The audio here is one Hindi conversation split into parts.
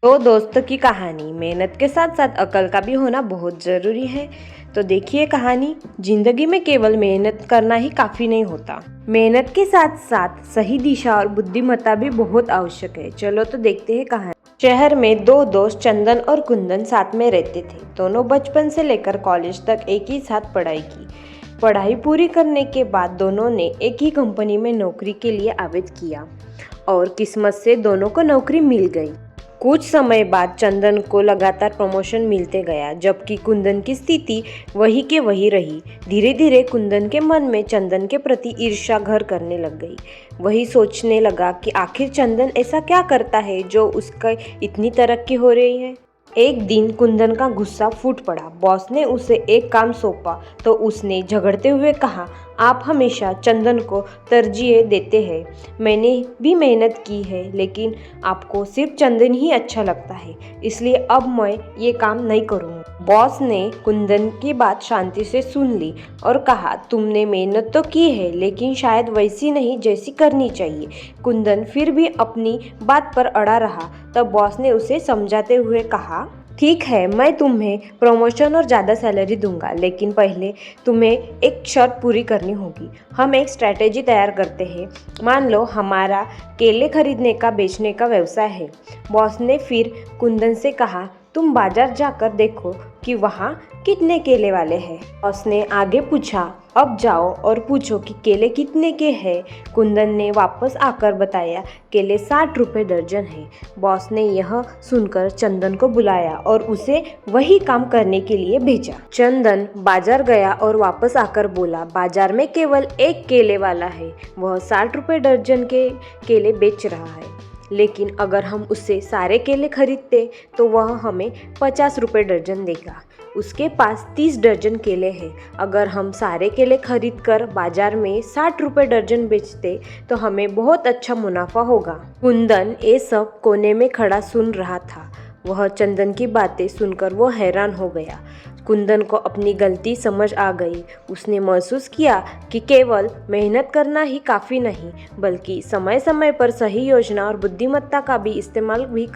तो दोस्तों की कहानी मेहनत के साथ साथ अकल का भी होना बहुत ज़रूरी है। तो देखिए कहानी, जिंदगी में केवल मेहनत करना ही काफ़ी नहीं होता। मेहनत के साथ साथ सही दिशा और बुद्धिमत्ता भी बहुत आवश्यक है। चलो तो देखते हैं कहानी। शहर में दो दोस्त चंदन और कुंदन साथ में रहते थे। दोनों बचपन से लेकर कॉलेज तक एक ही साथ पढ़ाई की। पढ़ाई पूरी करने के बाद दोनों ने एक ही कंपनी में नौकरी के लिए आवेदन किया और किस्मत से दोनों को नौकरी मिल गई। कुछ समय बाद चंदन को लगातार प्रमोशन मिलते गया, जबकि कुंदन की स्थिति वही के वही रही। धीरे धीरे कुंदन के मन में चंदन के प्रति ईर्ष्या घर करने लग गई। वही सोचने लगा कि आखिर चंदन ऐसा क्या करता है जो उसका इतनी तरक्की हो रही है। एक दिन कुंदन का गुस्सा फूट पड़ा। बॉस ने उसे एक काम सौंपा तो उसने झगड़ते हुए कहा, आप हमेशा चंदन को तरजीह देते हैं। मैंने भी मेहनत की है, लेकिन आपको सिर्फ चंदन ही अच्छा लगता है, इसलिए अब मैं ये काम नहीं करूँगा। बॉस ने कुंदन की बात शांति से सुन ली और कहा, तुमने मेहनत तो की है, लेकिन शायद वैसी नहीं जैसी करनी चाहिए। कुंदन फिर भी अपनी बात पर अड़ा रहा। तब बॉस ने उसे समझाते हुए कहा, ठीक है, मैं तुम्हें प्रमोशन और ज़्यादा सैलरी दूंगा, लेकिन पहले तुम्हें एक शर्त पूरी करनी होगी। हम एक स्ट्रैटेजी तैयार करते हैं। मान लो हमारा केले खरीदने का बेचने का व्यवसाय है। बॉस ने फिर कुंदन से कहा, तुम बाजार जाकर देखो कि वहाँ कितने केले वाले हैं। बॉस ने आगे पूछा, अब जाओ और पूछो कि केले कितने के हैं। कुंदन ने वापस आकर बताया, केले 60 रुपये दर्जन है। बॉस ने यह सुनकर चंदन को बुलाया और उसे वही काम करने के लिए भेजा। चंदन बाजार गया और वापस आकर बोला, बाजार में केवल एक केले वाला है, वह 60 रुपये दर्जन के केले बेच रहा है, लेकिन अगर हम उससे सारे केले खरीदते तो वह हमें 50 रुपये दर्जन देगा। उसके पास 30 दर्जन केले हैं। अगर हम सारे केले खरीद कर बाजार में 60 रुपये दर्जन बेचते तो हमें बहुत अच्छा मुनाफा होगा। कुंदन ये सब कोने में खड़ा सुन रहा था। वह चंदन की बातें सुनकर वो हैरान हो गया। कुंदन को अपनी गलती समझ आ गई। उसने महसूस किया कि केवल मेहनत करना ही काफ़ी नहीं, बल्कि समय समय पर सही योजना और बुद्धिमत्ता का भी इस्तेमाल भी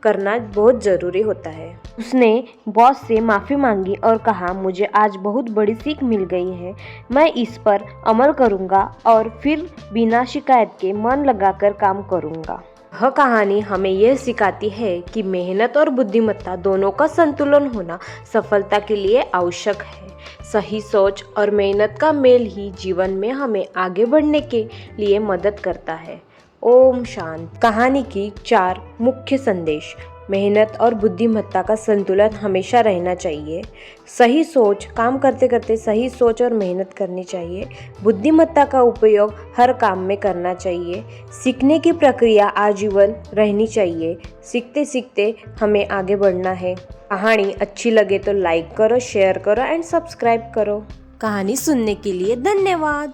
करना बहुत ज़रूरी होता है। उसने बॉस से माफ़ी मांगी और कहा, मुझे आज बहुत बड़ी सीख मिल गई है। मैं इस पर अमल करूँगा और फिर बिना शिकायत के मन लगाकर काम करूँगा। यह कहानी हमें यह सिखाती है कि मेहनत और बुद्धिमत्ता दोनों का संतुलन होना सफलता के लिए आवश्यक है। सही सोच और मेहनत का मेल ही जीवन में हमें आगे बढ़ने के लिए मदद करता है। ओम शांति। कहानी की 4 मुख्य संदेश। मेहनत और बुद्धिमत्ता का संतुलन हमेशा रहना चाहिए। सही सोच, काम करते करते सही सोच और मेहनत करनी चाहिए। बुद्धिमत्ता का उपयोग हर काम में करना चाहिए। सीखने की प्रक्रिया आजीवन रहनी चाहिए। सीखते सीखते हमें आगे बढ़ना है। कहानी अच्छी लगे तो लाइक करो, शेयर करो एंड सब्सक्राइब करो। कहानी सुनने के लिए धन्यवाद।